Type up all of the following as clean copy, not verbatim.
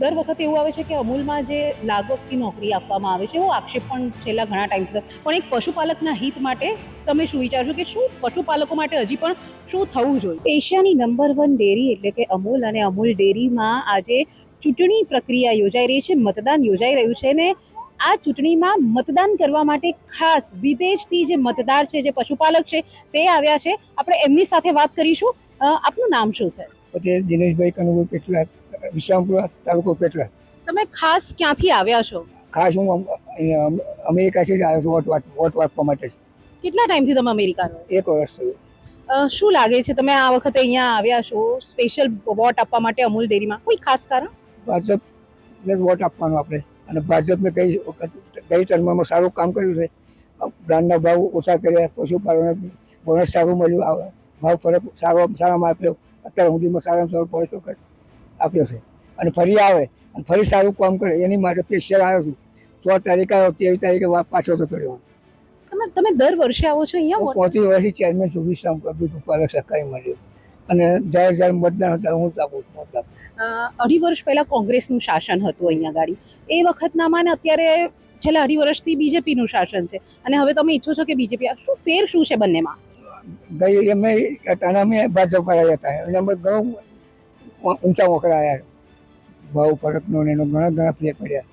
દર વખતે એવું આવે છે કે અમૂલમાં જે લાગવગતી નોકરી આપવામાં આવે છે એવો આક્ષેપ પણ છેલ્લા ઘણા ટાઈમથી, પણ એક પશુપાલકના હિત માટે તમે શું વિચારશો કે શું પશુપાલકો માટે હજી પણ શું થવું જોઈએ? એશિયાની નંબર 1 ડેરી એટલે કે અમૂલ અને અમૂલ ડેરીમાં આજે ચૂંટણી પ્રક્રિયા યોજાઈ રહી છે, મતદાન યોજાઈ રહ્યું છે ને આ ચૂંટણીમાં મતદાન કરવા માટે ખાસ વિદેશથી જે મતદાર છે, જે પશુપાલક છે તે આવ્યા છે. આપણે એમની સાથે વાત કરીશું. આપનું નામ શું છે? પટેલ દિનેશભાઈ કનુભાઈ પેટલા, વિશ્રામપુર તાલુકો પેટલા. તમે ખાસ ક્યાંથી આવ્યા છો? ખાસ હું અહીંયા અમેરિકાથી જ આવ્યો છું વોટ આપવા માટે. કેટલા ટાઈમથી તમે અમેરિકા રહો? 1 વર્ષ થયું. શું લાગે છે તમે આ વખતે અહીંયા આવ્યા છો સ્પેશિયલ વોટ આપવા માટે અમૂલ ડેરીમાં? કોઈ ખાસ કારણ? ભાજપને જ વોટ આપવાનો આપણે, અને ભાજપને ગઈ ટર્મમાં સારું કામ કર્યું છે. બ્રાન્ડના ભાવ ઓછા કર્યા, પશુપાલનને બોનસ સારું મળ્યું, ભાવ ફરક સારામાં આપ્યો, અત્યાર સુધીમાં સારામાં સારો પહોંચો આપ્યો છે. અને ફરી આવે અને ફરી સારું કામ કરે એની માટે સ્પેશિયલ આવ્યો છું. 4 તારીખે આવ્યો, 13 તારીખે પાછો જતો રહ્યો. તમે દર વર્ષે આવો છો અહીંયા? 35 વર્ષથી ચેરમેન છું વિશ્રામપુર પશુપાલક સહકારી મળ્યું, અને જ્યારે મતદાન હતા હું જ આપું મતદાન. 2.5 વર્ષ પહેલા કોંગ્રેસનું શાસન હતું અહીંયા ગાડી, એ વખતનામાં ને અત્યારે છેલ્લા 2.5 વર્ષથી બીજેપીનું શાસન છે, અને હવે તમે ઈચ્છો છો કે બીજેપી, શું ફેર શું છે બંનેમાં? ગઈ અમે ભાજપ આવ્યા હતા, એને અમે ઘણું ઊંચા મોકળા આવ્યા, ભાવ ફરકનો ને એનો ઘણા ફેર પડ્યા.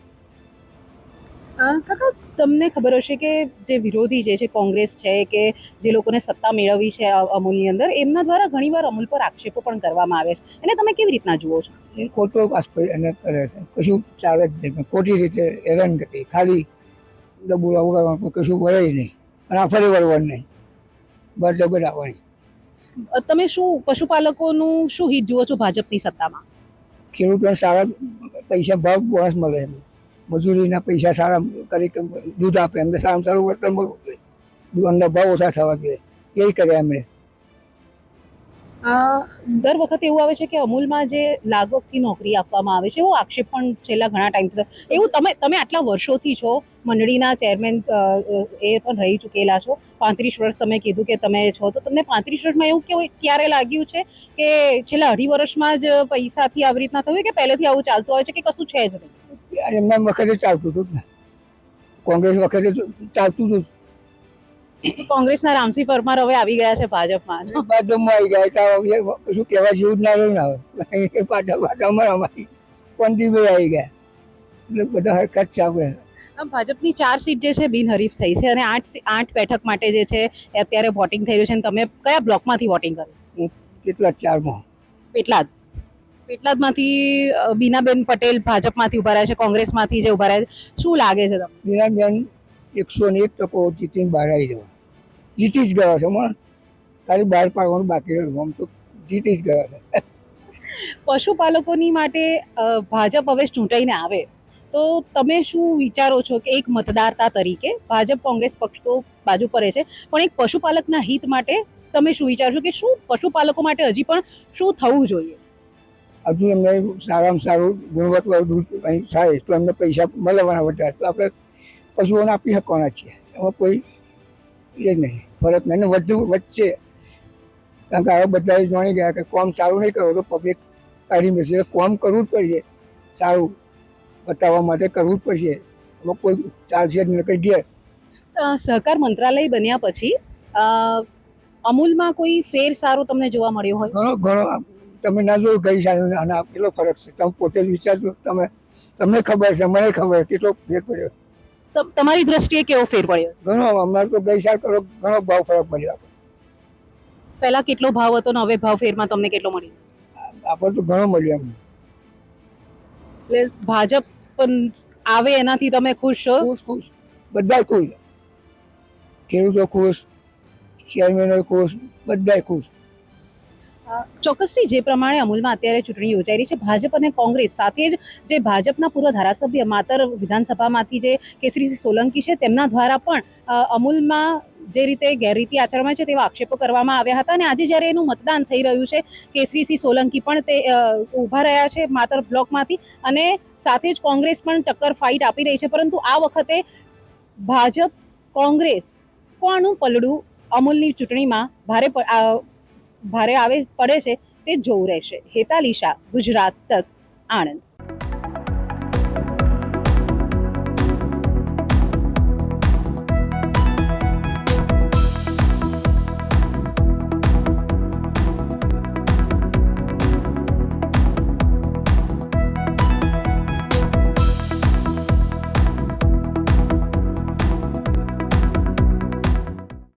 કાકા, તમને ખબર હશે કે જે વિરોધી જે છે કોંગ્રેસ છે કે જે લોકોને સત્તા મેળવવી છે અમૂલની અંદર, એમના દ્વારા ઘણીવાર અમૂલ પર આક્ષેપો પણ કરવામાં આવે છે, એને તમે કેવી રીતના જુઓ છો? એ ખોટો એને કરે છે, કશું ચાલે જ નહીં, ખોટી રીતે હેરાનગતિ, ખાલી ડબુડા ઉગાડવાનું, કશું વળે નહીં, અને આ ફરી વળવાનું નહીં, બસ જબર આવવાની. તમે શું પશુપાલકોનું શું હિત જુઓ છો ભાજપની સત્તામાં? ખેડૂતોને સારા પૈસા ભાવ બોનસ મળે, મજૂરીના પૈસા સારા કરી, દૂધ આપે, એમને સારામાં સારું વર્તન મળવું જોઈએ, દૂધના ભાવ ઓછા થવા જોઈએ, એ કર્યા એમણે. દર વખતે એવું આવે છે કે અમૂલમાં જે લાગવગતી નોકરી આપવામાં આવે છે એવો આક્ષેપ પણ છેલ્લા ઘણા ટાઈમથી, એવું તમે આટલા વર્ષોથી છો, મંડળીના ચેરમેન એ પણ રહી ચૂકેલા છો, 35 વર્ષ તમે કીધું કે તમે છો, તો તમને 35 વર્ષમાં એવું ક્યારે લાગ્યું છે કે છેલ્લા 2.5 વર્ષમાં જ પૈસાથી આવી રીતના થયું, કે પહેલેથી આવું ચાલતું આવે છે કે કશું છે જ નહીં? એમના વખતે ચાલતું હતું ને, કોંગ્રેસ વખતે ચાલતું હતું. કોંગ્રેસના રામસિંહ પરમાર હવે આવી ગયા છે ભાજપમાં. ભાજપમાં આવી ગયા, કશું કહેવા જેવું જ ના રહ્યું ને. હવે પાછા અમારી પંથીભાઈ આવી ગયા, એટલે બધા હરકત છે આપણે. ભાજપની 4 સીટ જે છે બિનહરીફ થઈ છે, અને 8 બેઠક માટે જે છે અત્યારે વોટિંગ થઈ રહ્યું છે, અને તમે કયા બ્લોકમાંથી વોટિંગ કર્યું? કેટલા 4માં? પેટલાદમાંથી બીનાબેન પટેલ ભાજપમાંથી ઉભા રહ્યા છે, કોંગ્રેસમાંથી જે ઉભા રહ્યા છે, શું લાગે છે તમને? બીનાબેન 101% જીતીને બહાર આવી જવા, જીતી જ ગયા છે, ખાલી બહાર પાડવાનું બાકી રહ્યું, આમ તો જીતી જ ગયા છે. પશુપાલકોની માટે ભાજપ હવે ચૂંટાઈને આવે તો તમે શું વિચારો છો કે એક મતદાતા તરીકે ભાજપ કોંગ્રેસ પક્ષ તો બાજુ પડે છે, પણ એક પશુપાલકના હિત માટે તમે શું વિચારશો કે શું પશુપાલકો માટે હજી પણ શું થવું જોઈએ? હજુ એમને સારામાં સારું ગુણવત્તાવાળું દૂધ અહીં થાય તો એમને પૈસા મળવાના વધારે, તો આપણે પશુઓને આપી શકવાના છીએ, એમાં કોઈ એ નહીં, ફરક નહીં. વચ્ચે કારણ કે હવે બધા જાણી ગયા કે કોમ સારું નહીં કરો તો પબ્લિક કાઢી મળશે, કોમ કરવું જ પડશે, સારું બતાવવા માટે કરવું જ પડશે, એમાં કોઈ ચાલશે જ નહીં. કહી દે સહકાર મંત્રાલય બન્યા પછી અમૂલમાં કોઈ ફેર સારો તમને જોવા મળ્યો હોય? ઘણો તમે ના જોયું ગઈ સાલ અને કેટલો ફરક છે, તમે પોતે જ વિચારજો, તમને ખબર છે, મને ખબર કેટલો ફેર પડ્યો. તમારી દ્રષ્ટિએ કેવો ફેર પડ્યો? ઘણો, હમણાં તો ગઈ સાલ કરો ઘણો ભાવ ફરક મળ્યો. પહેલા કેટલો ભાવ હતો ને હવે ભાવ ફેરમાં તમને કેટલો મળ્યો? આપણે તો ઘણો મળ્યો એમ. એટલે ભાજપ આવે એનાથી તમે ખુશ છો? ખુશ, બધા ખુશ, ખેડૂતો ખુશ, ચેરમેનો ખુશ, બધા ખુશ. ચોક્કસથી જે પ્રમાણે અમૂલમાં અત્યારે ચૂંટણી યોજાઈ રહી છે, ભાજપ અને કોંગ્રેસ સાથે જ જે ભાજપના પૂર્વ ધારાસભ્ય માતર વિધાનસભામાંથી જે કેસરીસિંહ સોલંકી છે તેમના દ્વારા પણ અમૂલમાં જે રીતે ગેરરીતિ આચરવામાં છે તેવા આક્ષેપો કરવામાં આવ્યા હતા, અને આજે જ્યારે એનું મતદાન થઈ રહ્યું છે, કેસરીસિંહ સોલંકી પણ તે ઊભા રહ્યા છે માતર બ્લોકમાંથી, અને સાથે જ કોંગ્રેસ પણ ટક્કર ફાઇટ આપી રહી છે, પરંતુ આ વખતે ભાજપ કોંગ્રેસ કોનું પલડું અમૂલની ચૂંટણીમાં ભારે પડે છે તે જોવું રહેશે. હેતાલી શાહ, ગુજરાત તક, આણંદ.